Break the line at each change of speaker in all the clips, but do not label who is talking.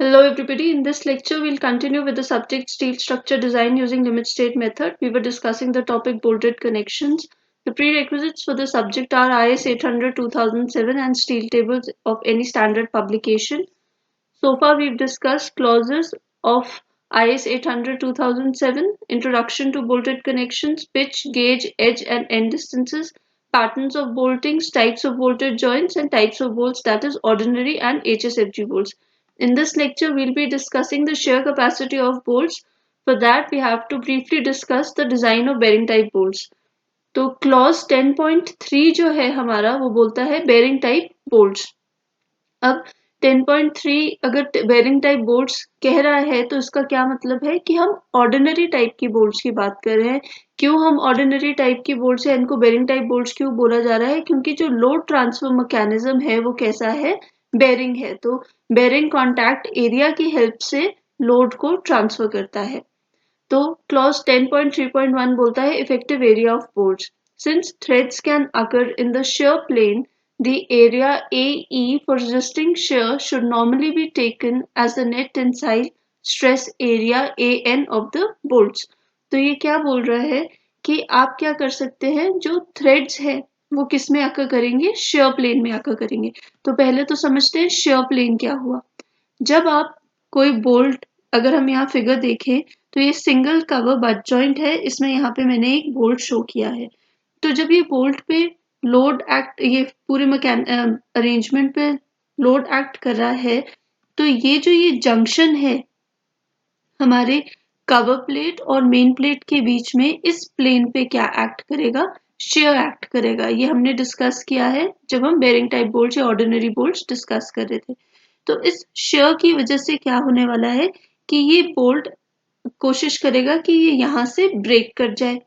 Hello everybody, in this lecture we'll continue with the subject steel structure design using limit state method. We were discussing the topic bolted connections. The prerequisites for the subject are IS 800-2007 and steel tables of any standard publication. So far we've discussed clauses of IS 800-2007, introduction to bolted connections, pitch, gauge, edge and end distances, patterns of boltings, types of bolted joints and types of bolts, that is ordinary and HSFG bolts. In this lecture we'll be discussing the shear capacity of bolts. For that we have to briefly discuss the design of bearing type bolts. तो clause 10.3 जो है हमारा वो बोलता है bearing type bolts. अब 10.3 अगर bearing type bolts कह रहा है तो इसका क्या मतलब है कि हम ऑर्डिनरी टाइप की बोल्ट्स की बात कर रहे हैं. क्यों हम ऑर्डिनरी टाइप की बोल्ट्स है इनको बेरिंग टाइप बोल्ट्स क्यों बोला जा रहा है? क्योंकि जो लोड ट्रांसफर मैकेनिज्म है वो कैसा है? बेरिंग है. तो बेरिंग कॉन्टैक्ट एरिया की हेल्प से लोड को ट्रांसफर करता है. तो क्लॉज 10.3.1 बोलता है effective area of bolts. Since threads can occur in the shear plane, the area AE for resisting shear should normally be taken as the net tensile stress area AN of the bolts. तो ये क्या बोल रहा है कि आप क्या कर सकते हैं, जो थ्रेड्स है वो किस में आकर करेंगे? शेयर प्लेन में आकर करेंगे. तो पहले तो समझते हैं शेयर प्लेन क्या हुआ. जब आप कोई बोल्ट, अगर हम यहाँ फिगर देखें तो ये सिंगल कवर बट जॉइंट है, इसमें यहाँ पे मैंने एक बोल्ट शो किया है. तो जब ये बोल्ट पे लोड एक्ट, ये पूरे अरेंजमेंट पे लोड एक्ट कर रहा है, तो ये जंक्शन है हमारे कवर प्लेट और मेन प्लेट के बीच में, इस प्लेन पे क्या एक्ट करेगा? शेयर एक्ट करेगा. ये हमने डिस्कस किया है जब हम बेरिंग टाइप बोल्ट या ऑर्डिनरी बोल्ट डिस्कस कर रहे थे. तो इस शेयर की वजह से क्या होने वाला है कि ये बोल्ट कोशिश करेगा कि ये यहाँ से ब्रेक कर जाए.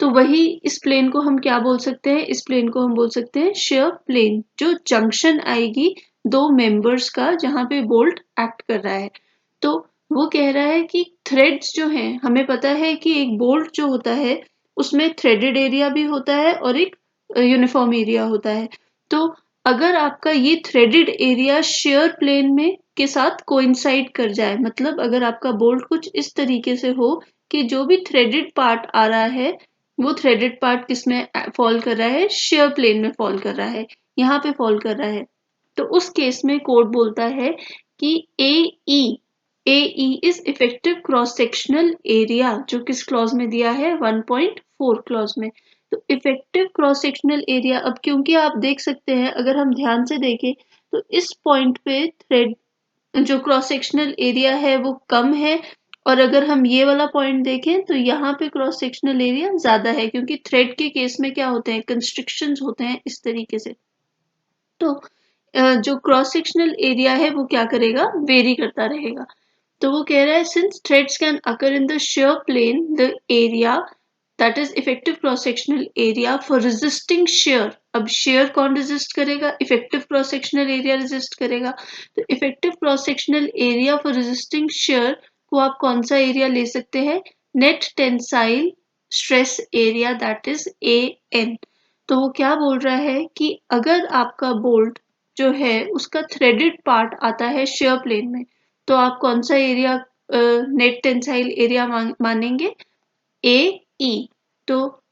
तो वही इस प्लेन को हम क्या बोल सकते हैं? इस प्लेन को हम बोल सकते हैं शेयर प्लेन. जो जंक्शन आएगी दो मेंबर्स का जहां पे बोल्ट एक्ट कर रहा है. तो वो कह रहा है कि थ्रेड्स जो हैं, हमें पता है कि एक बोल्ट जो होता है उसमें थ्रेडेड एरिया भी होता है और एक यूनिफॉर्म एरिया होता है. तो अगर आपका ये थ्रेडेड एरिया शेयर प्लेन में के साथ कोइंसाइड कर जाए, मतलब अगर आपका बोल्ट कुछ इस तरीके से हो कि जो भी थ्रेडेड पार्ट आ रहा है वो थ्रेडेड पार्ट किस में फॉल कर रहा है? शेयर प्लेन में फॉल कर रहा है, यहाँ पे फॉल कर रहा है. तो उस केस में कोड बोलता है कि AE is effective cross sectional area, जो किस क्लॉज में दिया है? 1.4 क्लॉज में. तो इफेक्टिव क्रॉस सेक्शनल एरिया, अब क्योंकि आप देख सकते हैं अगर हम ध्यान से देखें तो इस पॉइंट पे थ्रेड जो क्रॉस सेक्शनल एरिया है वो कम है, और अगर हम ये वाला पॉइंट देखें तो यहाँ पे क्रॉस सेक्शनल एरिया ज्यादा है, क्योंकि थ्रेड के केस में क्या होते हैं? कंस्ट्रिक्शंस होते हैं इस तरीके से. तो जो क्रॉस सेक्शनल एरिया है वो क्या करेगा? वेरी करता रहेगा. तो वो कह रहा है since threads can occur in the shear plane, the area that is effective cross sectional area for resisting shear. अब शेयर कौन रेजिस्ट करेगा? Effective cross sectional area resist करेगा. तो effective cross sectional area for resisting shear को आप कौन सा area ले सकते हैं? Net tensile stress area that is AN. तो वो क्या बोल रहा है कि अगर आपका बोल्ट जो है उसका थ्रेडेड पार्ट आता है शेयर प्लेन में, तो आप कौन सा एरिया नेट टेंसाइल एरिया मानेंगे? AE. तो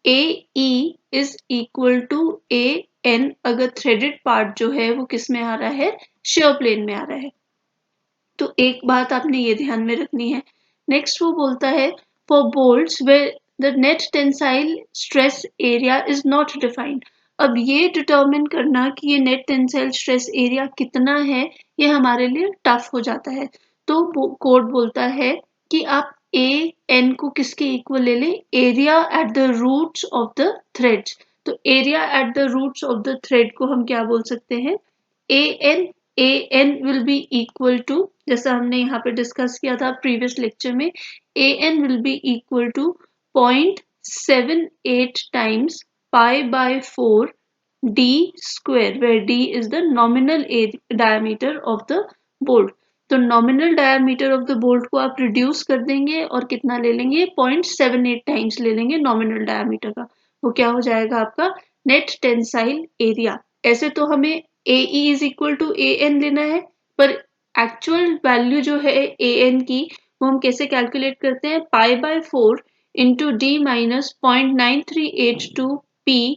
AE is equal to AN अगर थ्रेडेड पार्ट जो है वो किस में आ रहा है? शेयर प्लेन में आ रहा है. तो एक बात आपने ये ध्यान में रखनी है. नेक्स्ट वो बोलता है for bolts where the net tensile stress area is not defined. अब ये डिटरमिन करना कि ये नेट टेंसाइल स्ट्रेस एरिया कितना है, ये हमारे लिए टफ हो जाता है. तो कोड बोलता है कि आप AN को किसके इक्वल ले लें? Area at the roots of the threads. तो area at the roots of the thread को हम क्या बोल सकते हैं? AN will be equal to, जैसा हमने यहाँ पे डिस्कस किया था प्रीवियस लेक्चर में, AN will be equal to 0.78 times pi by 4 d square, where d is the nominal diameter of the bolt. तो nominal diameter of the bolt को आप रिड्यूस कर देंगे और कितना ले लेंगे? 0.78 टाइम्स ले लेंगे नॉमिनल डायमीटर का. वो क्या हो जाएगा आपका? Net tensile area. ऐसे तो हमें AE is equal to AN लेना है, पर एक्चुअल वैल्यू जो है ए एन की वो हम कैसे कैलकुलेट करते हैं, π/4 इंटू डी माइनस 0.9382 पी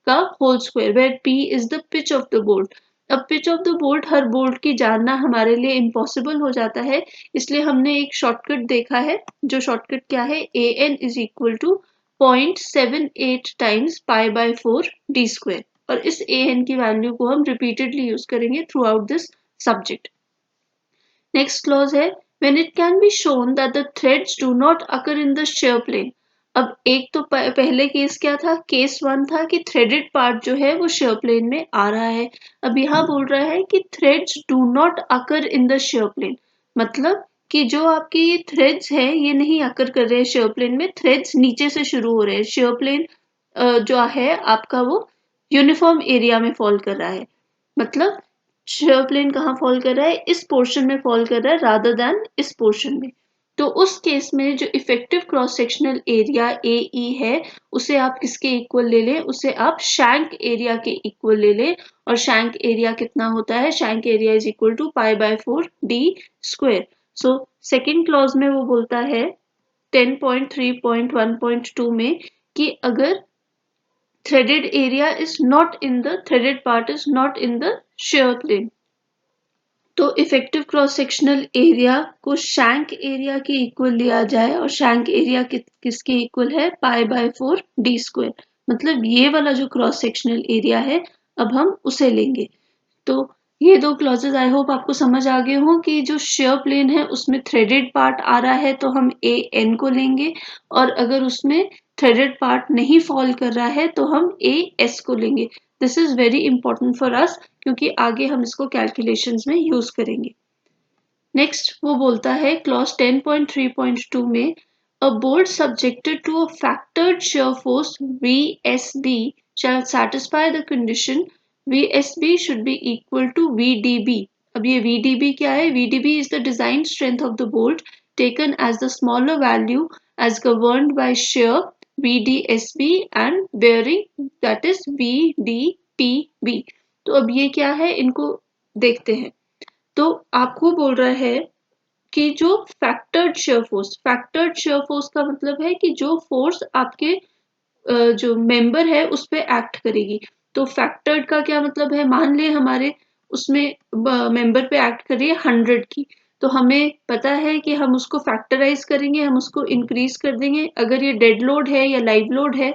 का whole square, where P is the pitch of the bolt. अब पिच ऑफ द बोल्ट हर बोल्ट की जानना हमारे लिए इम्पॉसिबल हो जाता है, इसलिए हमने एक शॉर्टकट देखा है। जो शॉर्टकट क्या है, A N is equal to 0.78 times π/4 D square, और इस ए एन की वैल्यू को हम रिपीटेडली यूज करेंगे throughout this subject. Next clause है when it can be shown that the threads do not occur in the shear plane। अब एक तो पहले केस क्या था, केस 1 था कि थ्रेडेड पार्ट जो है वो shear plane में आ रहा है। अब यहाँ बोल रहा है कि threads do not occur in the shear plane, मतलब कि जो आपके ये थ्रेड्स है ये नहीं अकर कर रहे हैं shear plane में, थ्रेड्स नीचे से शुरू हो रहे हैं। shear plane जो है आपका वो यूनिफॉर्म एरिया में फॉल कर रहा है, मतलब शेयर प्लेन कहाँ फॉल कर रहा है, इस पोर्शन में फॉल कर रहा है रादर देन इस पोर्शन में। तो उस केस में जो effective cross sectional area A E है उसे आप किसके इक्वल ले लें, उसे आप शैंक एरिया के इक्वल ले लें। और शैंक एरिया कितना होता है, shank area is equal to π/4 D square. So second clause में वो बोलता है 10.3.1.2 में कि अगर threaded area is not in the threaded part is not in the shear plane, तो इफेक्टिव क्रॉस सेक्शनल एरिया को शैंक एरिया के इक्वल लिया जाए, और शैंक एरिया किसके इक्वल है, π/4 डी स्क्वायर। मतलब ये वाला जो क्रॉस सेक्शनल एरिया है अब हम उसे लेंगे। तो ये दो क्लॉजेज आई होप आपको समझ आ गए हो कि जो शेयर प्लेन है उसमें थ्रेडेड पार्ट आ रहा है तो हम ए एन को लेंगे, और अगर उसमें थ्रेडेड पार्ट नहीं फॉल कर रहा है तो हम ए एस को लेंगे। This is very important for us क्योंकि आगे हम इसको कैलकुलेशंस में यूज करेंगे। नेक्स्ट वो बोलता है क्लॉज 10.3.2 में a bolt subjected to a factored shear force VSB shall satisfy the condition VSB should be equal to VDB। अब ये VDB क्या है, VDB is the design strength of the bolt taken as the smaller value as governed by shear VDSB and bearing that is VDPB। तो अब ये क्या है, इनको देखते हैं। तो आपको बोल रहा है कि जो फैक्टर्ड शेयर फोर्स का मतलब है कि जो फोर्स आपके जो मेंबर है उस पे एक्ट करेगी। तो फैक्टर्ड का क्या मतलब है, मान ले हमारे उसमें मेंबर पे एक्ट कर रही है 100 की, तो हमें पता है कि हम उसको फैक्टराइज करेंगे, हम उसको इंक्रीज कर देंगे। अगर ये डेड लोड है या लाइव लोड है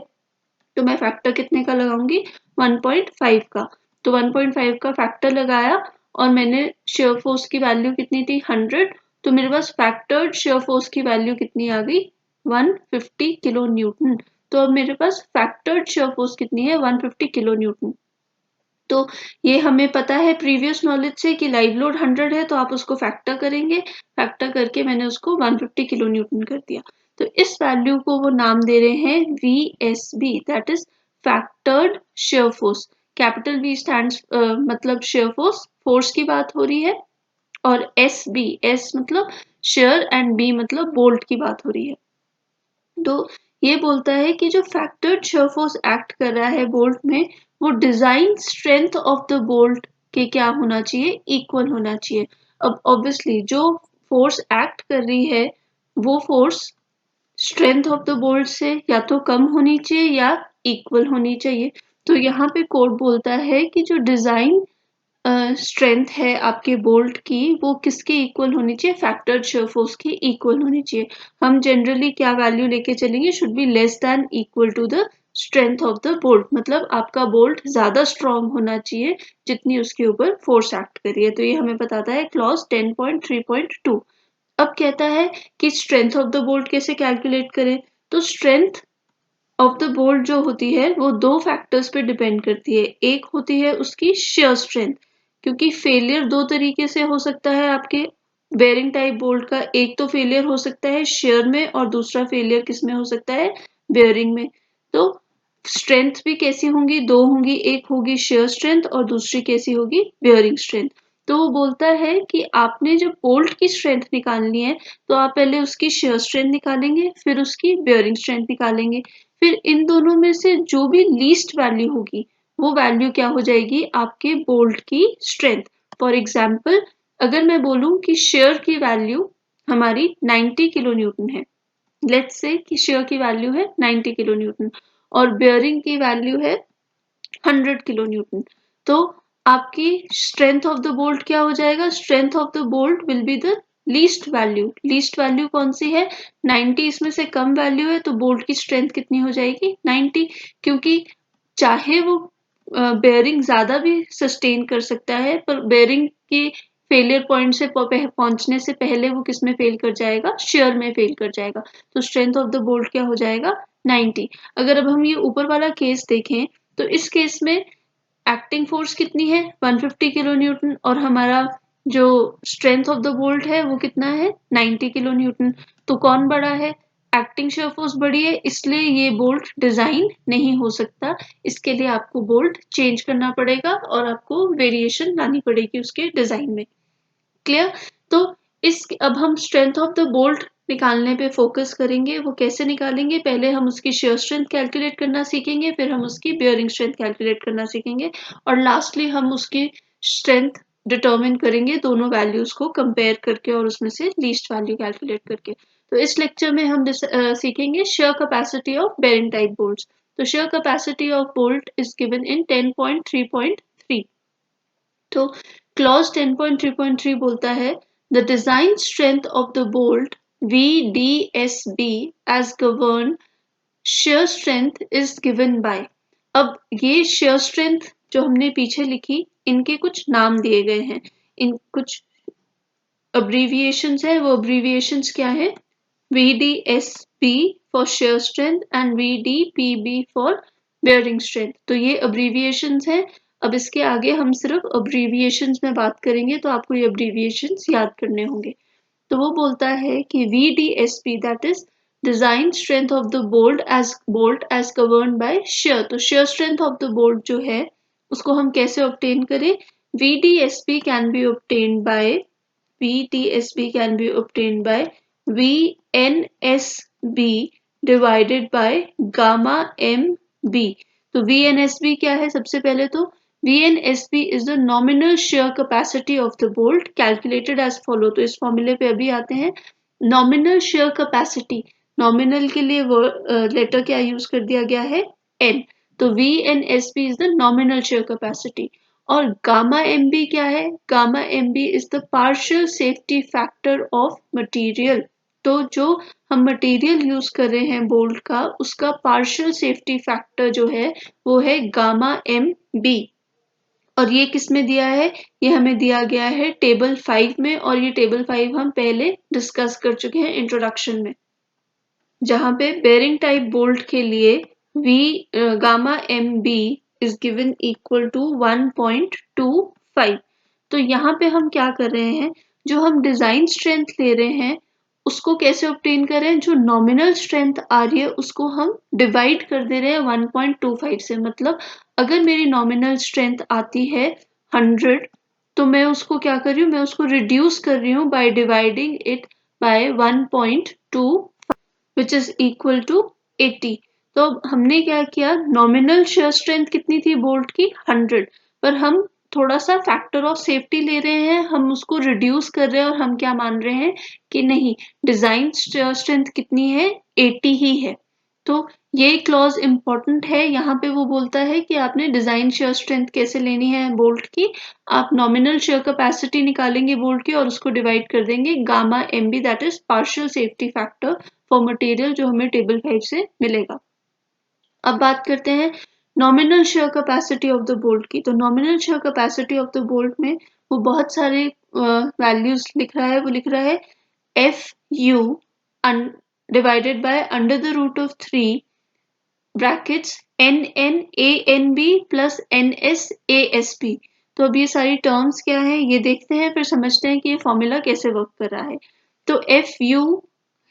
तो मैं फैक्टर कितने का लगाऊंगी, 1.5 का। तो 1.5 का फैक्टर लगाया और मैंने शेयर फोर्स की वैल्यू कितनी थी, 100, तो मेरे पास फैक्टर्ड शेयर फोर्स की वैल्यू कितनी आ गई, 150 किलो न्यूटन। तो अब मेरे पास फैक्टर्ड शेयर फोर्स कितनी है, 150 किलो न्यूटन। तो ये हमें पता है प्रीवियस नॉलेज से कि लाइव लोड 100 है तो आप उसको फैक्टर करेंगे, फैक्टर करके मैंने उसको 150 किलो न्यूटन कर दिया। तो इस वैल्यू को वो नाम दे रहे हैं VSB, that is factored shear force. Capital V stands मतलब शेयर फोर्स, फोर्स की बात हो रही है, और SB, S मतलब शेयर एंड B मतलब बोल्ट की बात हो रही है। तो ये बोलता है कि जो फैक्टर्ड शेयर फोर्स एक्ट कर रहा है बोल्ट में वो design strength of the bolt के क्या होना चाहिए, इक्वल होना चाहिए। अब ऑब्वियसली जो फोर्स एक्ट कर रही है वो force strength of the bolt से या तो कम होनी चाहिए या इक्वल होनी चाहिए। तो यहाँ पे कोड बोलता है कि जो डिजाइन स्ट्रेंथ है आपके बोल्ट की वो किसके इक्वल होनी चाहिए, फैक्टर्ड शेयर फोर्स की इक्वल होनी चाहिए। हम जनरली क्या वैल्यू लेके चलेंगे, should be less than equal to the strength of the bolt, मतलब आपका बोल्ट ज्यादा स्ट्रॉन्ग होना चाहिए जितनी उसके ऊपर फोर्स एक्ट करी है। तो ये हमें बताता है क्लॉज 10.3.2। अब कहता है कि स्ट्रेंथ ऑफ द बोल्ट कैसे कैलकुलेट करें, तो स्ट्रेंथ ऑफ द बोल्ट जो होती है वो दो फैक्टर्स पे डिपेंड करती है। एक होती है उसकी शेयर स्ट्रेंथ, क्योंकि फेलियर दो तरीके से हो सकता है आपके बेरिंग टाइप बोल्ट का, एक तो फेलियर हो सकता है शेयर में और दूसरा फेलियर किस में हो सकता है, बेयरिंग में। तो स्ट्रेंथ भी कैसी होंगी, दो होंगी, एक होगी शेयर स्ट्रेंथ और दूसरी कैसी होगी, बेयरिंग स्ट्रेंथ। तो वो बोलता है कि आपने जब बोल्ट की स्ट्रेंथ निकालनी है तो आप पहले उसकी शेयर स्ट्रेंथ निकालेंगे, फिर उसकी बेयरिंग स्ट्रेंथ निकालेंगे, फिर इन दोनों में से जो भी लीस्ट वैल्यू होगी वो वैल्यू क्या हो जाएगी, आपके बोल्ट की स्ट्रेंथ। फॉर एग्जाम्पल अगर मैं बोलूं कि शेयर की वैल्यू हमारी 90 किलो न्यूटन है, लेट्स से कि शेयर की वैल्यू है 90 किलो न्यूटन और बेयरिंग की वैल्यू है 100 किलो न्यूटन, तो आपकी स्ट्रेंथ ऑफ द बोल्ट क्या हो जाएगा? Strength of the bolt will be the least value. Least value कौन सी है? 90, इसमें से कम वैल्यू है तो बोल्ट की स्ट्रेंथ कितनी हो जाएगी? 90, क्योंकि चाहे वो बेयरिंग ज्यादा भी सस्टेन कर सकता है पर बेयरिंग की फेलियर पॉइंट से पहुंचने से पहले वो किस में फेल कर जाएगा? शेयर में फेल कर जाएगा। तो स्ट्रेंथ ऑफ द बोल्ट क्या हो जाएगा? 90। अगर अब हम ये ऊपर वाला केस देखें तो इस केस में एक्टिंग फोर्स कितनी है? 150 किलो न्यूटन और हमारा जो स्ट्रेंथ ऑफ द बोल्ट है वो कितना है? 90 किलो न्यूटन। तो कौन बड़ा है? एक्टिंग शेयर फोर्स बड़ी है, इसलिए ये बोल्ट डिजाइन नहीं हो सकता। इसके लिए आपको बोल्ट चेंज करना पड़ेगा और आपको वेरिएशन लानी पड़ेगी उसके डिजाइन में। क्लियर? तो इस अब हम स्ट्रेंथ ऑफ द बोल्ट निकालने पे फोकस करेंगे। वो कैसे निकालेंगे? पहले हम उसकी शेयर स्ट्रेंथ कैलकुलेट करना सीखेंगे, फिर हम उसकी बेयरिंग स्ट्रेंथ कैलकुलेट करना सीखेंगे और लास्टली हम उसकी स्ट्रेंथ डिटरमिन करेंगे दोनों वैल्यूज को कंपेयर करके और उसमें से लीस्ट वैल्यू कैलकुलेट करके। तो इस लेक्चर में हम सीखेंगे shear capacity of bearing type bolts. तो shear capacity of bolt is given in 10.3.3। तो क्लॉज 10.3.3 बोलता है the design strength of the bolt VDSB as govern shear strength is given by. अब ये शेयर स्ट्रेंथ जो हमने पीछे लिखी, इनके कुछ नाम दिए गए हैं, इन कुछ अब्रीविएशंस है। वो अब्रीविएशंस क्या है? VDSB for shear strength and VDPB for bearing strength. तो ये अब्रीविएशंस हैं। अब इसके आगे हम सिर्फ अब्रीविएशंस में बात करेंगे, तो आपको ये अब्रीविएशंस याद करने होंगे। तो वो बोलता है कि VDSB that is design strength of the bolt as govern by shear. तो shear strength of the bolt जो है उसको हम कैसे ऑब्टेन करें? VDSB can be obtained by VTSB can be obtained by VNSB divided by gamma MB। तो VNSB क्या है? सबसे पहले तो VNSB is the nominal shear capacity of the bolt calculated as follow। तो इस फॉर्मूले पे अभी आते हैं। nominal shear capacity, nominal के लिए लेटर क्या यूज कर दिया गया है? N। तो VNSB is the nominal shear capacity। और गामा एम बी क्या है? Gamma M B is the partial safety factor of material. तो जो हम मटेरियल यूज कर रहे हैं बोल्ट का, उसका पार्शियल सेफ्टी फैक्टर जो है वो है गामा एम बी। और ये किस में दिया है? ये हमें दिया गया है टेबल 5 में, और ये टेबल 5 हम पहले डिस्कस कर चुके हैं इंट्रोडक्शन में, जहां पे बेरिंग टाइप बोल्ट के लिए gamma M B is given equal to 1.25। तो यहाँ पे हम क्या कर रहे हैं? जो हम डिजाइन स्ट्रेंथ ले रहे हैं उसको कैसे ऑब्टेन करें? जो नॉमिनल स्ट्रेंथ आ रही है उसको हम डिवाइड कर दे रहे हैं 1.25 से। मतलब अगर मेरी नॉमिनल स्ट्रेंथ आती है 100, तो मैं उसको क्या कर रही हूँ? मैं उसको रिड्यूस कर रही हूँ by dividing it by 1.2 which is equal to 80। तो हमने क्या किया? नॉमिनल शेयर स्ट्रेंथ कितनी थी बोल्ट की? 100, पर हम थोड़ा सा फैक्टर ऑफ सेफ्टी ले रहे हैं, हम उसको रिड्यूस कर रहे हैं और हम क्या मान रहे हैं कि नहीं, डिजाइन शेयर स्ट्रेंथ कितनी है? 80 ही है। तो ये क्लॉज इंपॉर्टेंट है। यहाँ पे वो बोलता है कि आपने डिजाइन शेयर स्ट्रेंथ कैसे लेनी है बोल्ट की? आप नॉमिनल शेयर कैपेसिटी निकालेंगे बोल्ट की और उसको डिवाइड कर देंगे gamma M B that is partial safety factor for material, जो हमें टेबल 5 से मिलेगा। अब बात करते हैं nominal shear capacity of the bolt की। तो nominal shear capacity of the bolt में वो बहुत सारे वैल्यूज लिख रहा है। वो लिख रहा है FU divided by under the root of 3 brackets NNANB plus NSASB। तो अब ये सारी टर्म्स क्या है ये देखते हैं, फिर समझते हैं कि ये फॉर्मूला कैसे वर्क कर रहा है। तो FU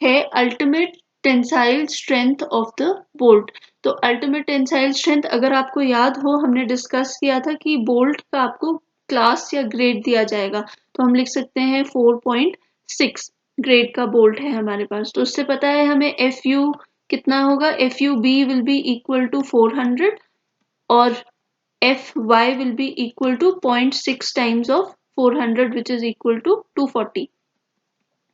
है ultimate tensile strength of the bolt. तो अल्टीमेट टेंसाइल स्ट्रेंथ अगर आपको याद हो, हमने डिस्कस किया था कि बोल्ट का आपको क्लास या ग्रेड दिया जाएगा, तो हम लिख सकते हैं 4.6 ग्रेड का बोल्ट है हमारे पास। तो उससे पता है हमें FU कितना होगा? FUB will be equal to 400 और FY will be equal to 0.6 times of 400 which is equal to 240.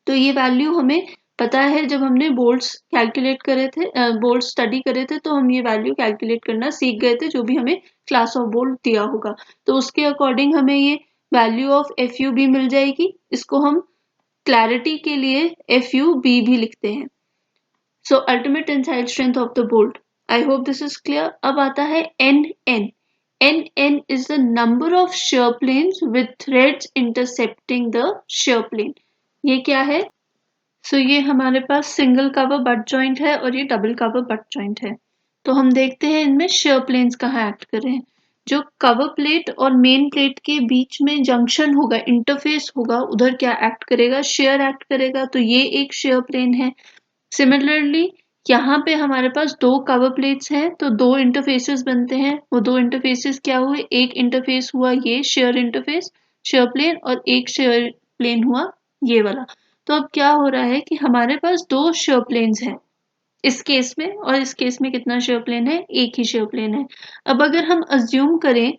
तो ये वैल्यू हमें पता है, जब हमने बोल्ट्स कैलकुलेट करे थे, बोल्ट स्टडी करे थे, तो हम ये वैल्यू कैलकुलेट करना सीख गए थे, जो भी हमें क्लास ऑफ बोल्ट दिया होगा। तो उसके अकॉर्डिंग हमें ये वैल्यू ऑफ FU भी मिल जाएगी। इसको हम क्लैरिटी के लिए FUB भी लिखते हैं। सो ultimate tensile strength of the bolt. I hope this is clear. अब आता है NN। NN is the number of shear planes with threads intercepting the shear plane. ये क्या है? ये हमारे पास सिंगल कवर बट जॉइंट है और ये डबल कवर बट जॉइंट है। तो हम देखते हैं इनमें शेयर प्लेन्स कहाँ एक्ट कर रहे हैं। जो कवर प्लेट और मेन प्लेट के बीच में जंक्शन होगा, इंटरफेस होगा, उधर क्या एक्ट करेगा? शेयर एक्ट करेगा। तो ये एक शेयर प्लेन है। सिमिलरली यहाँ पे हमारे पास दो कवर प्लेट्स हैं, तो दो इंटरफेसेस बनते हैं। वो दो इंटरफेसेस क्या हुए? एक इंटरफेस हुआ ये शेयर इंटरफेस, शेयर प्लेन, और एक शेयर प्लेन हुआ ये वाला। तो अब क्या हो रहा है कि हमारे पास दो शेयर प्लेन्स हैं इस केस में, और इस केस में कितना शेयर प्लेन है? एक ही शेयर प्लेन है। अब अगर हम अज्यूम करें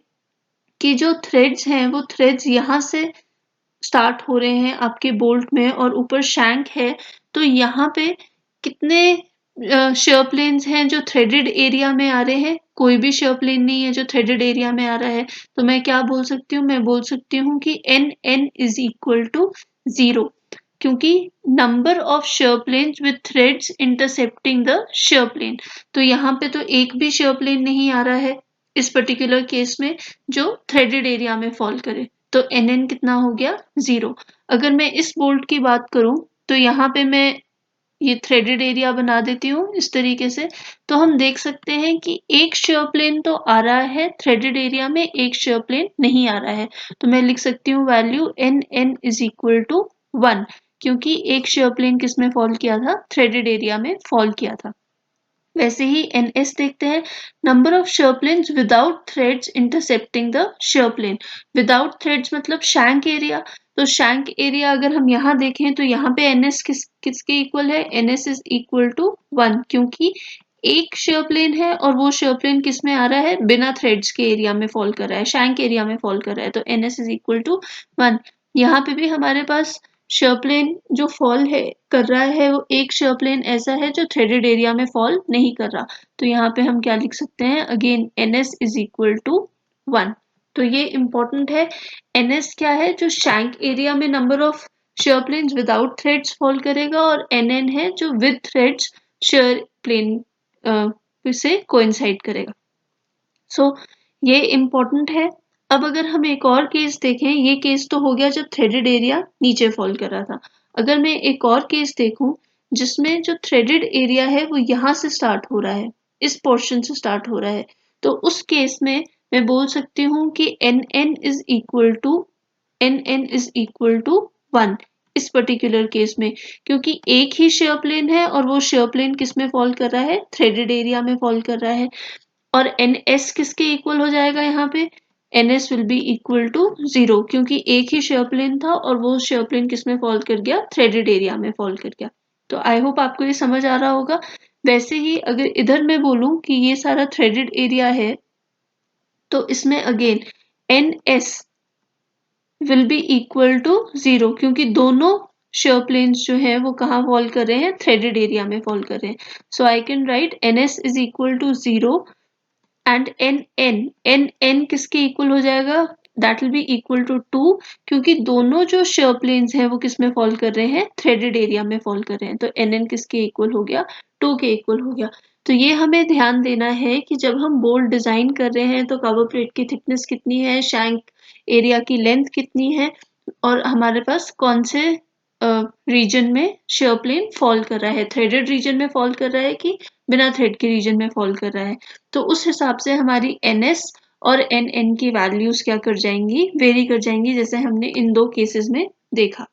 कि जो थ्रेड्स हैं वो थ्रेड्स यहाँ से स्टार्ट हो रहे हैं आपके बोल्ट में और ऊपर शैंक है, तो यहाँ पे कितने शेयर प्लेन्स हैं जो थ्रेडेड एरिया में आ रहे हैं? कोई भी शेयर प्लेन नहीं है जो थ्रेडेड एरिया में आ रहा है। तो मैं क्या बोल सकती हूँ? मैं बोल सकती हूँ कि NN is equal to 0, क्योंकि number of shear planes with threads intercepting the shear plane. तो यहाँ पे तो एक भी शेयर प्लेन नहीं आ रहा है इस पर्टिकुलर केस में जो थ्रेडेड एरिया में फॉल करे। तो NN कितना हो गया? 0। अगर मैं इस बोल्ट की बात करूं तो यहाँ पे मैं ये थ्रेडेड एरिया बना देती हूँ इस तरीके से। तो हम देख सकते हैं कि एक शेयर प्लेन तो आ रहा है थ्रेडेड एरिया में, एक शेयर प्लेन नहीं आ रहा है। तो मैं लिख सकती हूँ value NN is equal to 1, क्योंकि एक शेयर प्लेन किस में फॉल किया था? थ्रेडेड एरिया में फॉल किया था। वैसे ही NS देखते हैं, number of shear planes without threads intercepting the shear plane. Without threads मतलब शैंक एरिया। तो शैंक एरिया अगर हम यहाँ देखें तो यहाँ पे NS किसके इक्वल है? NS इज इक्वल टू 1, क्योंकि एक शेयर प्लेन है और वो शेयर प्लेन किस में आ रहा है? बिना थ्रेड्स के एरिया में फॉल कर रहा है, शैंक एरिया में फॉल कर रहा है। तो NS इज इक्वल टू 1। यहाँ पे भी हमारे पास शेयर प्लेन जो फॉल है कर रहा है वो एक शेयर प्लेन ऐसा है जो थ्रेडेड एरिया में फॉल नहीं कर रहा। तो यहाँ पे हम क्या लिख सकते हैं? Again NS is equal to 1। तो ये इंपॉर्टेंट है। NS क्या है? जो शैंक एरिया में number of shear planes without threads fall करेगा, और NN है जो विद थ्रेड्स शेयर प्लेन से कोइंसाइड करेगा। ये इम्पोर्टेंट है। अब अगर हम एक और केस देखें, ये केस तो हो गया जब थ्रेडेड एरिया नीचे फॉल कर रहा था। अगर मैं एक और केस देखूं जिसमें जो थ्रेडेड एरिया है वो यहाँ से स्टार्ट हो रहा है, इस पोर्शन से स्टार्ट हो रहा है, तो उस केस में मैं बोल सकती हूँ कि NN is equal to 1 इस पर्टिकुलर केस में, क्योंकि एक ही शेयर प्लेन है और वो शेयर प्लेन किस में फॉल कर रहा है? थ्रेडेड एरिया में फॉल कर रहा है। और NS किसके इक्वल हो जाएगा यहाँ पे? NS will be equal to 0, क्योंकि एक ही शेयर प्लेन था और वो शेयर प्लेन किस में फॉल कर गया? थ्रेडेड एरिया में फॉल कर गया। तो आई होप आपको ये समझ आ रहा होगा। वैसे ही अगर इधर मैं बोलूं कि ये सारा थ्रेडेड एरिया है, तो इसमें again NS will be equal to 0, क्योंकि दोनों शेयर प्लेन्स जो है वो कहाँ फॉल कर रहे हैं? थ्रेडेड एरिया में फॉल कर रहे हैं। So I can write NS is equal to 0 and NN किसके इक्वल हो जाएगा? That will be equal to 2, क्योंकि दोनों जो शेयर प्लेन्स हैं वो किस में फॉल कर रहे हैं? थ्रेडेड एरिया में फॉल कर रहे हैं। तो NN किसके इक्वल हो गया? 2 के इक्वल हो गया। तो ये हमें ध्यान देना है कि जब हम बोल्ट डिजाइन कर रहे हैं तो कवर प्लेट की थिकनेस कितनी है, शैंक एरिया की लेंथ कितनी है, और हमारे पास कौन से रीजन में शेयर प्लेन फॉल कर रहा है, थ्रेडेड रीजन में फॉल कर रहा है कि बिना थ्रेड के रीजन में फॉल कर रहा है। तो उस हिसाब से हमारी NS और NN की वैल्यूज क्या कर जाएंगी? वेरी कर जाएंगी, जैसे हमने इन दो केसेस में देखा।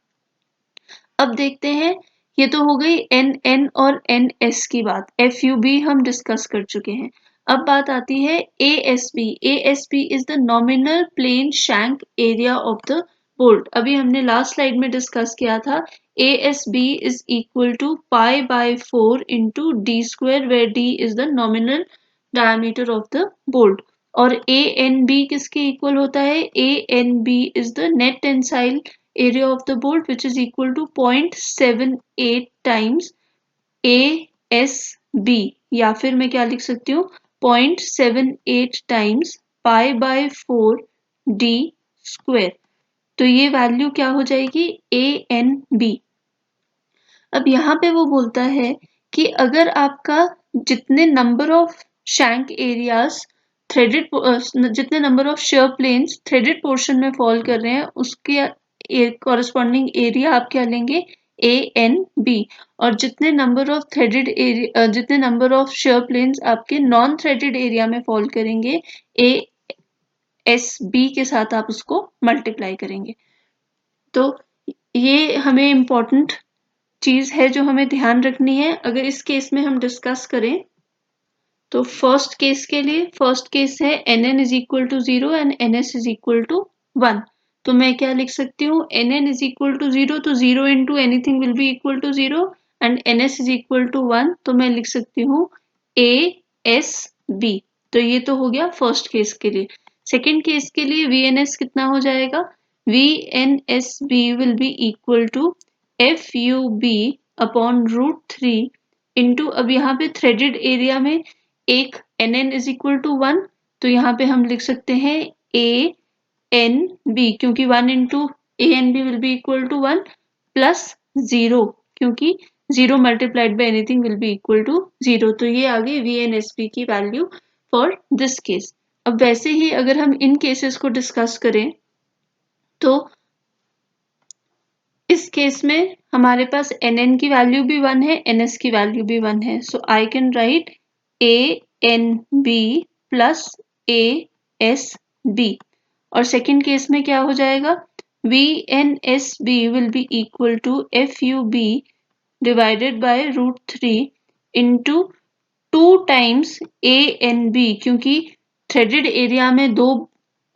अब देखते हैं, ये तो हो गई NN और NS की बात। FUB हम डिस्कस कर चुके हैं। अब बात आती है ASB। ASB इज द nominal plane shank area of the bolt. अभी हमने लास्ट स्लाइड में डिस्कस किया था ASB is equal to pi by 4 into d square, where d is the nominal diameter of the bolt. और ए एन बी किसके equal होता है? A N B is the net tensile area of the bolt which is equal to 0.78 times A S B, या फिर मैं क्या लिख सकती हूँ 0.78 times pi by 4 D square. तो ये वैल्यू क्या हो जाएगी? A N B. अब यहाँ पे वो बोलता है कि अगर आपका जितने number of shank areas threaded जितने number of shear planes threaded portion में फॉल कर रहे हैं उसके कॉरेस्पॉन्डिंग एरिया आप क्या लेंगे? A N B. और जितने नंबर ऑफ थ्रेडेड एरिया जितने नंबर ऑफ शेयर प्लेन्स आपके नॉन थ्रेडेड एरिया में फॉल करेंगे ए एस बी के साथ आप उसको मल्टीप्लाई करेंगे। तो ये हमें इम्पोर्टेंट चीज है जो हमें ध्यान रखनी है। अगर इस केस में हम डिस्कस करें तो फर्स्ट केस के लिए फर्स्ट केस है N N is equal to 0 and N S is equal to 1। तो मैं क्या लिख सकती हूँ? N N is equal to 0, तो 0 into anything will be equal to 0 and N S is equal to 1, तो मैं लिख सकती हूँ ए एस बी। तो ये तो हो गया फर्स्ट केस के लिए। सेकेंड केस के लिए वी एन एस कितना हो जाएगा? V N S B will be equal to F U B upon √3 into, अब यहाँ पे थ्रेडेड एरिया में एक N N is equal to 1, तो यहाँ पे हम लिख सकते हैं ए एन बी, क्योंकि 1 into A N B will be equal to 1 plus 0, क्योंकि 0 multiplied by anything will be equal to 0। तो ये आ गई वी एन एस बी की वैल्यू फॉर दिस केस। अब वैसे ही अगर हम इन केसेस को डिस्कस करें तो इस केस में हमारे पास एन एन की वैल्यू भी 1 है, एन एस की वैल्यू भी 1 है। So I can write A N B plus A S B. और सेकेंड केस में क्या हो जाएगा? V N S B will be equal to F U B divided by √3 into 2 times A N B, क्योंकि threaded area में दो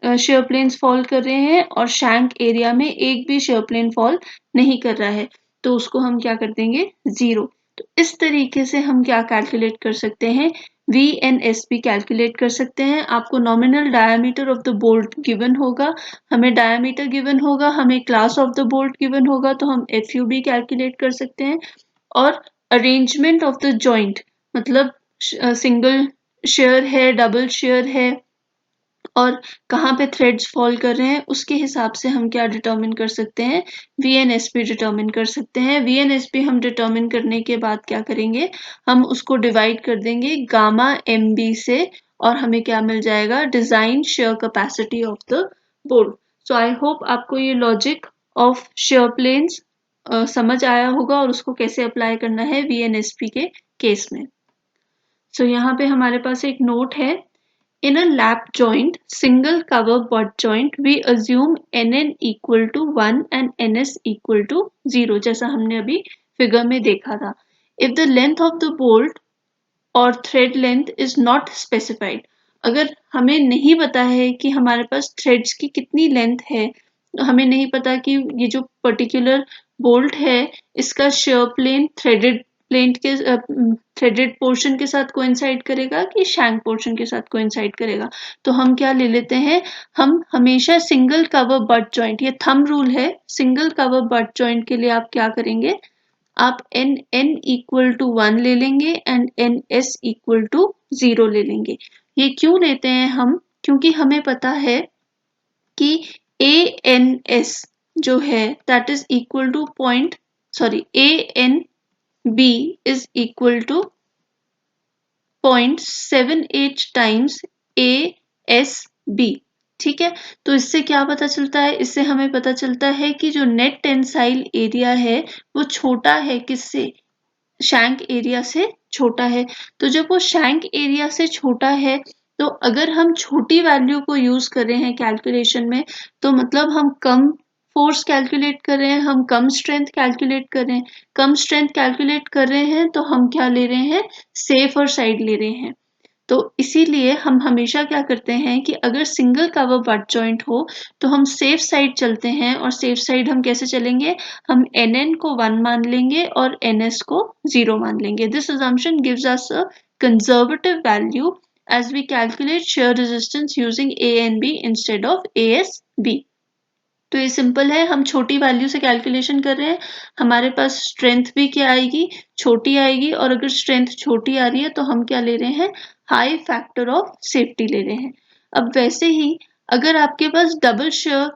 share planes fall कर रहे हैं और शैंक एरिया में एक भी शेयर प्लेन फॉल नहीं कर रहा है, तो उसको हम क्या कर देंगे? 0। तो इस तरीके से हम क्या कैलकुलेट कर सकते हैं? V N S B calculate कर सकते हैं। आपको nominal diameter of the bolt given होगा, हमें डायमीटर गिवन होगा, हमें class of the bolt given होगा, तो हम एफ यू बी कैलकुलेट कर सकते हैं। और अरेंजमेंट ऑफ द जॉइंट, मतलब सिंगल शेयर है, डबल शेयर है और कहाँ पे थ्रेड्स फॉल कर रहे हैं, उसके हिसाब से हम क्या डिटर्मिन कर सकते हैं? V N S P determine कर सकते हैं। वी एन एस पी हम डिटर्मिन करने के बाद क्या करेंगे? हम उसको डिवाइड कर देंगे गामा एम बी से और हमें क्या मिल जाएगा? Design share capacity of the bolt. So I hope आपको ये लॉजिक ऑफ शेयर प्लेन्स समझ आया होगा और उसको कैसे अप्लाई करना है वी एन एस पी के केस में। सो यहाँ पे हमारे पास एक नोट है। In a lap joint, single cover butt joint, we assume Nn equal to 1 and Ns equal to 0, जैसा हमने अभी फिगर में देखा था। If the length of the bolt or thread length is not specified, अगर हमें नहीं पता है कि हमारे पास थ्रेड्स की कितनी लेंथ है, तो हमें नहीं पता कि ये जो पर्टिकुलर बोल्ट है इसका शेयर प्लेन थ्रेडेड पोर्शन के साथ कोइंसाइड करेगा कि शैंक पोर्शन के साथ कोइंसाइड करेगा, तो हम क्या ले लेते हैं? हम हमेशा सिंगल कवर बट जॉइंट, ये थंब रूल है, सिंगल कवर बट जॉइंट के लिए आप क्या करेंगे? आप एन एन इक्वल टू 1 ले लेंगे and N S equal to 0 ले लेंगे। ये क्यों लेते हैं हम? क्योंकि हमें पता है कि ए एन एस जो है that is equal to A N B is equal to 0.78 times A S B. ठीक है, तो इससे क्या पता चलता है? इससे हमें पता चलता है कि जो नेट टेंसाइल एरिया है वो छोटा है, किससे? शैंक एरिया से छोटा है। तो जब वो शैंक एरिया से छोटा है तो अगर हम छोटी वैल्यू को यूज कर रहे हैं कैलकुलेशन में, तो मतलब हम कम फोर्स कैलकुलेट कर रहे हैं, हम कम स्ट्रेंथ कैलकुलेट कर रहे हैं। कम स्ट्रेंथ कैलकुलेट कर रहे हैं तो हम क्या ले रहे हैं? सेफर साइड ले रहे हैं। तो इसीलिए हम हमेशा क्या करते हैं कि अगर सिंगल कवर बट जॉइंट हो तो हम सेफ साइड चलते हैं। और सेफ साइड हम कैसे चलेंगे? हम nn को 1 मान लेंगे और ns को 0 मान लेंगे। This assumption gives us a conservative value as we calculate shear resistance using A and B instead of ASB. तो ये सिंपल है, हम छोटी वैल्यू से कैलकुलेशन कर रहे हैं, हमारे पास स्ट्रेंथ भी क्या आएगी, छोटी आएगी, और अगर स्ट्रेंथ छोटी आ रही है तो हम क्या ले रहे हैं, हाई फैक्टर ऑफ सेफ्टी ले रहे हैं। अब वैसे ही अगर आपके पास डबल शेयर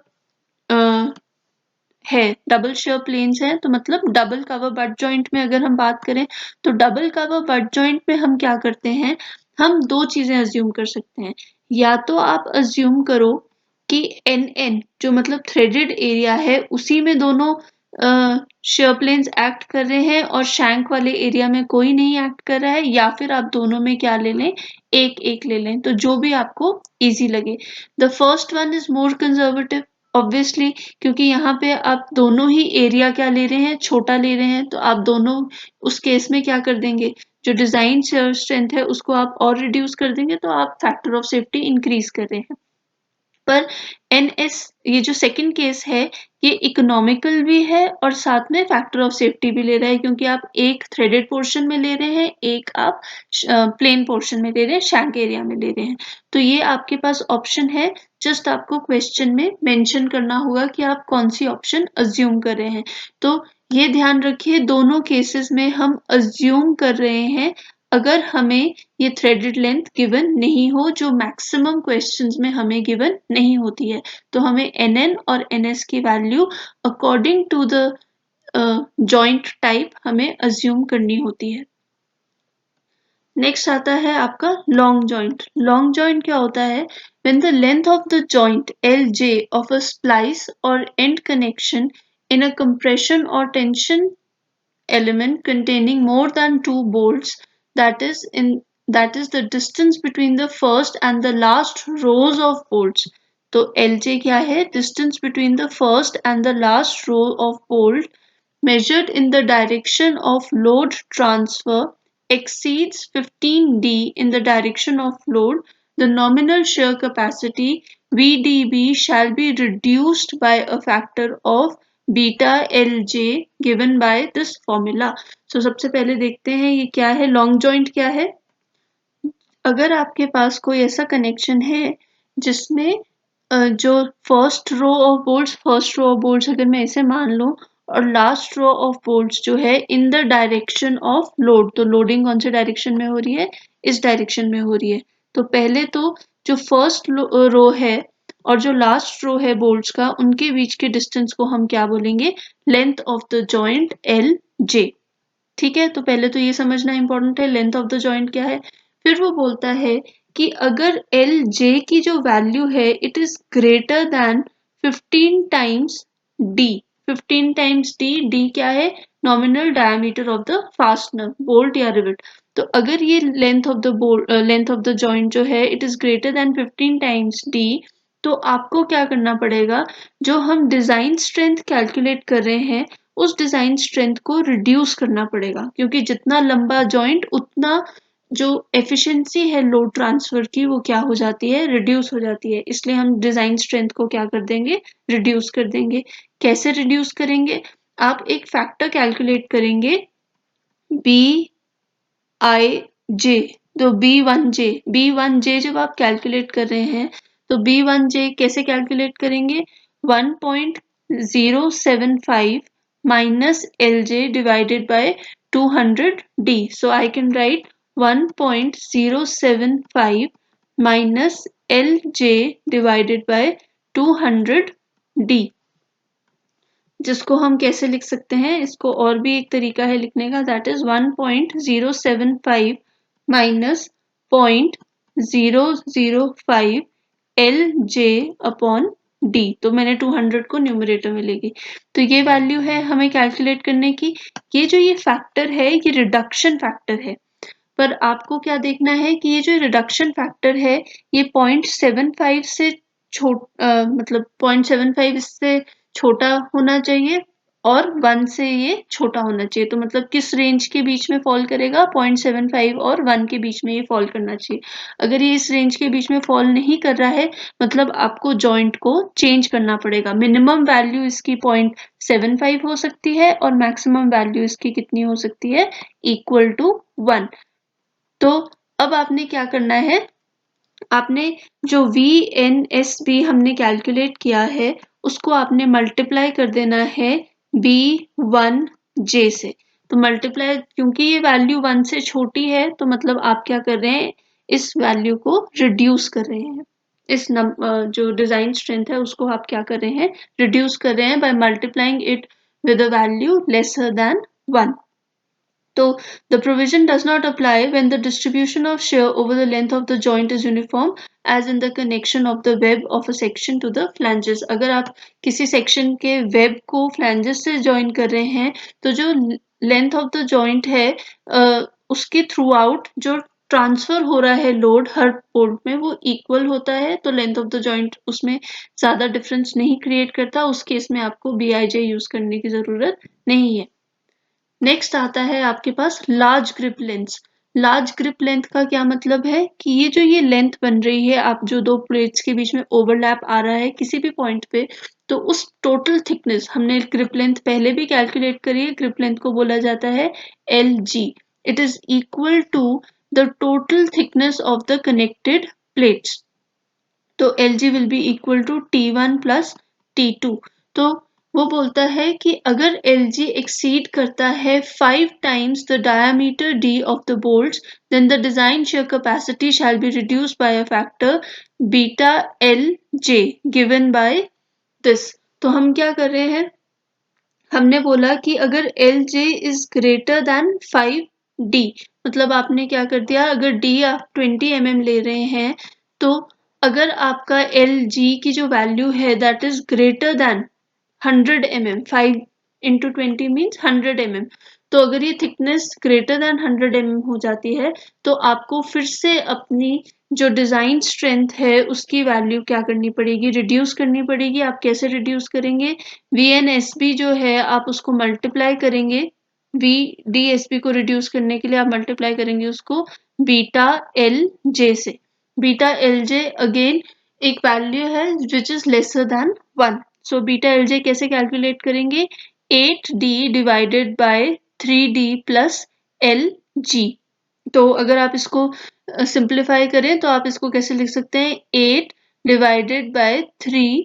है, डबल शेयर प्लेन्स है, तो मतलब डबल कवर बट जॉइंट में अगर हम बात करें तो डबल कवर बट जॉइंट में हम क्या करते हैं, हम दो चीजें अज्यूम कर सकते हैं। या तो आप अज्यूम करो कि NN जो मतलब थ्रेडेड एरिया है उसी में दोनों शेयर प्लेन्स एक्ट कर रहे हैं और शैंक वाले एरिया में कोई नहीं एक्ट कर रहा है, या फिर आप दोनों में क्या ले लें, एक एक ले लें, तो जो भी आपको इजी लगे। The first one is more conservative obviously, क्योंकि यहाँ पे आप दोनों ही एरिया क्या ले रहे हैं, छोटा ले रहे हैं, तो आप दोनों उस केस में क्या कर देंगे, जो डिजाइन स्ट्रेंथ है उसको आप और रिड्यूस कर देंगे, तो आप फैक्टर ऑफ सेफ्टी इंक्रीज कर रहे हैं। पर NS ये जो सेकंड केस है ये इकोनॉमिकल भी है और साथ में फैक्टर ऑफ सेफ्टी भी ले रहा है, क्योंकि आप एक थ्रेडेड पोर्शन में ले रहे हैं, एक आप प्लेन पोर्शन में ले रहे हैं, शैंक एरिया में ले रहे हैं। तो ये आपके पास ऑप्शन है, जस्ट आपको क्वेश्चन में मेंशन करना होगा कि आप कौन सी ऑप्शन अज्यूम कर रहे हैं। तो ये ध्यान रखिए, दोनों केसेस में हम अज्यूम कर रहे हैं अगर हमें ये थ्रेडेड लेंथ गिवन नहीं हो, जो मैक्सिमम क्वेश्चंस में हमें गिवन नहीं होती है, तो हमें NN और NS की value according to the joint type हमें अज्यूम करनी होती है। नेक्स्ट आता है आपका लॉन्ग जॉइंट। लॉन्ग जॉइंट क्या होता है, when the length of the joint LJ of a splice or end connection in a compression or tension element containing more than two bolts, that is the distance between the first and the last rows of bolts. तो LJ क्या है, distance between the first and the last row of bolt measured in the direction of load transfer exceeds 15D in the direction of load, the nominal shear capacity VDB shall be reduced by a factor of beta LJ given by this formula. So सबसे पहले देखते हैं ये क्या है, long joint क्या है। अगर आपके पास कोई ऐसा कनेक्शन है जिसमें जो फर्स्ट रो ऑफ बोल्ट्स अगर मैं इसे मान लूं और लास्ट रो ऑफ बोल्ट्स जो है in the direction of load, तो लोडिंग कौन से डायरेक्शन में हो रही है, इस डायरेक्शन में हो रही है। तो पहले तो जो फर्स्ट रो है और जो लास्ट रो है बोल्ट्स का, उनके बीच के डिस्टेंस को हम क्या बोलेंगे, length of the joint LJ। ठीक है, तो पहले तो ये समझना इंपॉर्टेंट है लेंथ ऑफ द जॉइंट क्या है। फिर वो बोलता है कि अगर LJ की जो वैल्यू है it is greater than 15 times D, 15 times D क्या है, nominal diameter of the fastener, bolt या रिवेट। तो अगर ये लेंथ ऑफ द जॉइंट जो है it is greater than 15 times D, तो आपको क्या करना पड़ेगा, जो हम डिजाइन स्ट्रेंथ कैलकुलेट कर रहे हैं उस डिजाइन स्ट्रेंथ को रिड्यूस करना पड़ेगा, क्योंकि जितना लंबा जॉइंट उतना जो एफिशिएंसी है लोड ट्रांसफर की वो क्या हो जाती है, रिड्यूस हो जाती है। इसलिए हम डिजाइन स्ट्रेंथ को क्या कर देंगे, रिड्यूस कर देंगे। कैसे रिड्यूस करेंगे, आप एक फैक्टर कैलकुलेट करेंगे BIJ, तो B1J जब आप कैलकुलेट कर रहे हैं तो B1J कैसे कैलकुलेट करेंगे, 1.075 minus LJ divided by 200D. So I can write 1.075 minus LJ divided by 200D, जिसको हम कैसे लिख सकते हैं, इसको और भी एक तरीका है लिखने का, that is 1.075 minus 0.005 LJ upon D। तो मैंने 200 को न्यूमरेटर में लेगी, तो ये वैल्यू है हमें कैलकुलेट करने की। ये जो ये फैक्टर है ये रिडक्शन फैक्टर है, पर आपको क्या देखना है कि ये जो रिडक्शन फैक्टर है ये 0.75 से मतलब 0.75 इससे छोटा होना चाहिए और 1 से ये छोटा होना चाहिए। तो मतलब किस रेंज के बीच में फॉल करेगा, 0.75 और 1 के बीच में ये फॉल करना चाहिए। अगर ये इस रेंज के बीच में फॉल नहीं कर रहा है मतलब आपको जॉइंट को चेंज करना पड़ेगा। मिनिमम वैल्यू इसकी 0.75 हो सकती है और मैक्सिमम वैल्यू इसकी कितनी हो सकती है, इक्वल टू 1। तो अब आपने क्या करना है, आपने जो VNSB हमने कैलकुलेट किया है उसको आपने मल्टीप्लाई कर देना है B1J से। तो मल्टीप्लाई, क्योंकि ये वैल्यू 1 से छोटी है तो मतलब आप क्या कर रहे हैं, इस वैल्यू को रिड्यूस कर रहे हैं। जो डिजाइन स्ट्रेंथ है उसको आप क्या कर रहे हैं, रिड्यूस कर रहे हैं by multiplying it with a value lesser than 1. So the provision does not apply when the distribution of shear over the length of the joint is uniform as in the connection of the web of a section to the flanges. अगर आप किसी section के web को flanges से join कर रहे हैं तो जो length of the joint है उसके throughout जो ट्रांसफर हो रहा है लोड हर पोर्ट में वो इक्वल होता है, तो लेंथ ऑफ द जॉइंट उसमें ज्यादा डिफरेंस नहीं क्रिएट करता। उस केस में आपको BIJ यूज करने की जरूरत नहीं है। नेक्स्ट आता है आपके पास large grip length. Large grip length का क्या मतलब है कि ये लेंथ बन रही है, आप जो दो प्लेट्स के बीच में ओवरलैप आ रहा है किसी भी पॉइंट पे, तो उस टोटल थिकनेस, हमने ग्रिप लेंथ पहले भी कैलकुलेट करी है, ग्रिप लेंथ को बोला जाता है LG। It is equal to the total thickness of the connected plates. तो LG will be equal to T1 plus T2। तो वो बोलता है कि अगर LG एक्सीड करता है 5 times the diameter D of the bolts, then the design shear capacity shall be reduced by a factor beta LJ given by this। तो हम क्या कर रहे हैं, हमने बोला कि अगर LJ is greater than 5D, मतलब आपने क्या कर दिया, अगर D आप 20 mm ले रहे हैं तो अगर आपका LG की जो वैल्यू है that is greater than 100 mm, 5 into 20 means 100 mm, तो अगर ये थिकनेस ग्रेटर देन 100 mm हो जाती है तो आपको फिर से अपनी जो डिजाइन स्ट्रेंथ है उसकी वैल्यू क्या करनी पड़ेगी, रिड्यूस करनी पड़ेगी। आप कैसे रिड्यूस करेंगे, VNSB जो है आप उसको मल्टीप्लाई करेंगे, VDSB को रिड्यूस करने के लिए आप मल्टीप्लाई करेंगे उसको बीटा LJ से। बीटा LJ अगेन एक वैल्यू है which is lesser than 1। So beta LJ कैसे कैलकुलेट करेंगे, 8D divided by 3D plus LG। तो अगर आप इसको सिंप्लीफाई करें तो आप इसको कैसे लिख सकते हैं, 8 divided by 3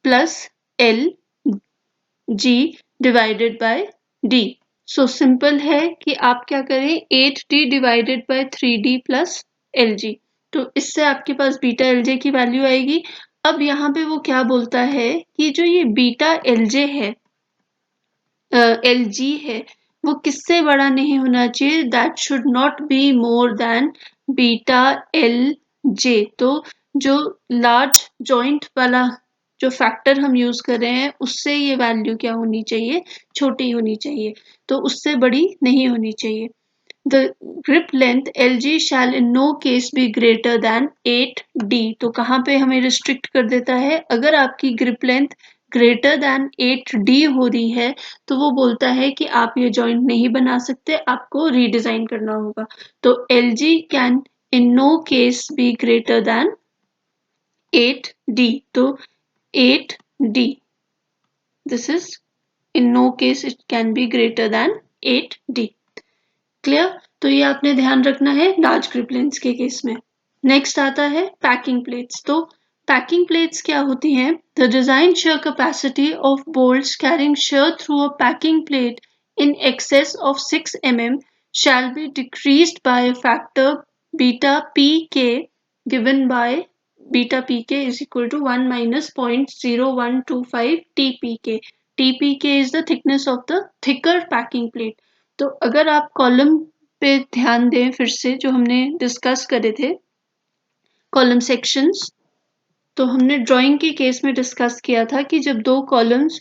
plus LG divided by D। So simple है कि आप क्या करें, 8D divided by 3D plus LG। तो इससे आपके पास बीटा LJ की वैल्यू आएगी। अब यहाँ पे वो क्या बोलता है कि जो ये बीटा LJ है, LG है, वो किससे बड़ा नहीं होना चाहिए, that should not be more than beta LJ। तो जो लार्ज जॉइंट वाला जो फैक्टर हम यूज कर रहे हैं उससे ये वैल्यू क्या होनी चाहिए, छोटी होनी चाहिए, तो उससे बड़ी नहीं होनी चाहिए। The grip length LG shall in no case be greater than 8D। तो कहाँ पे हमें रिस्ट्रिक्ट कर देता है, अगर आपकी grip length greater than 8D हो रही है तो वो बोलता है कि आप ये जॉइंट नहीं बना सकते, आपको रीडिजाइन करना होगा। तो LG can in no case be greater than 8D। तो 8D, this is in no case it can be greater than 8D। Clear, तो ये आपने ध्यान रखना है लार्ज ग्रिप लेंस के केस में। नेक्स्ट आता है पैकिंग प्लेट्स। तो पैकिंग प्लेट्स क्या होती हैं, the design shear capacity of bolts carrying shear through a packing plate in excess of 6 mm shall be decreased by a factor beta pk given by beta pk is equal to 1 minus 0.0125 tpk। tpk is the thickness of the thicker packing plate। तो अगर आप column पे ध्यान दें फिर से जो हमने डिस्कस करे थे कॉलम सेक्शंस, तो हमने ड्राइंग के केस में डिस्कस किया था कि जब दो कॉलम्स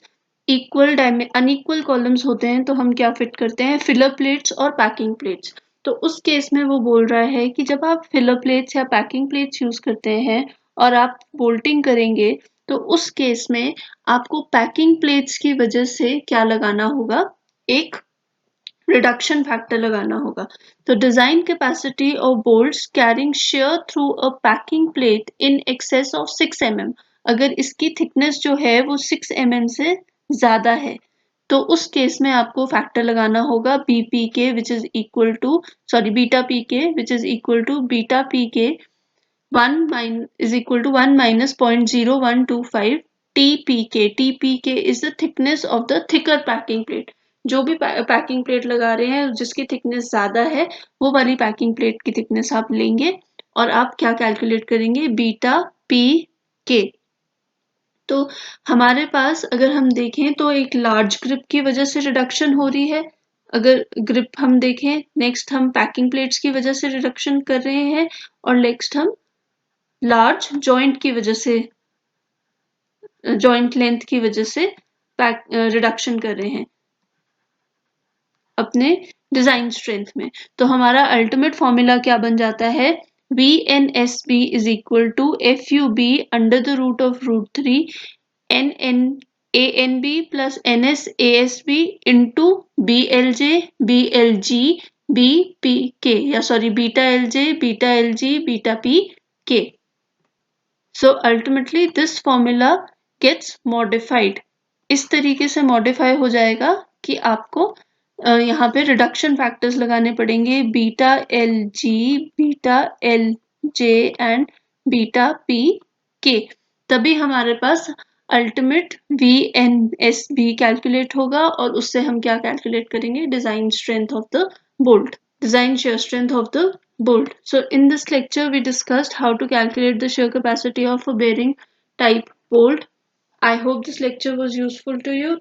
इक्वल अनइक्वल कॉलम्स होते हैं तो हम क्या फिट करते हैं, फिलर प्लेट्स और पैकिंग प्लेट्स। तो उस केस में वो बोल रहा है कि जब आप फिलर प्लेट्स या पैकिंग प्लेट्स यूज करते हैं और आप बोल्टिंग करेंगे तो उस केस में आपको पैकिंग प्लेट्स की वजह से क्या लगाना होगा, एक रिडक्शन फैक्टर लगाना होगा। तो design capacity of bolts carrying shear through a packing plate in excess of 6 mm, अगर इसकी थिकनेस जो है वो 6 mm से ज्यादा है तो उस केस में आपको फैक्टर लगाना होगा BPK which is equal to, sorry beta PK which is equal to beta PK 1 is equal to 1 minus 0.0125 TPK. TPK is the thickness of the thicker packing plate. जो भी पैकिंग प्लेट लगा रहे हैं जिसकी thickness ज्यादा है वो वाली पैकिंग प्लेट की थिकनेस आप लेंगे और आप क्या कैलकुलेट करेंगे, बीटा पी के। तो हमारे पास अगर हम देखें तो एक लार्ज ग्रिप की वजह से रिडक्शन हो रही है। अगर ग्रिप हम देखें, नेक्स्ट हम पैकिंग प्लेट्स की वजह से रिडक्शन कर रहे हैं और नेक्स्ट हम लार्ज जॉइंट की वजह से, जॉइंट लेंथ की वजह से रिडक्शन कर रहे हैं अपने डिजाइन स्ट्रेंथ में। तो हमारा अल्टीमेट फॉर्मूला क्या बन जाता है, VNSB is equal to FUB under the root of root 3 NNANB plus NSASB into BLJ BLG BPK या sorry beta LJ beta LG beta PK. So ultimately this formula gets modified. इस तरीके से modify हो जाएगा कि आपको यहाँ पे रिडक्शन फैक्टर्स लगाने पड़ेंगे, beta L G, beta L J and beta P के, तभी हमारे पास अल्टीमेट VNSB कैलकुलेट होगा और उससे हम क्या कैलकुलेट करेंगे, design strength of the bolt, design shear strength of the bolt. So in this lecture we discussed how to calculate the shear capacity of a bearing type bolt. I hope this lecture was useful to you.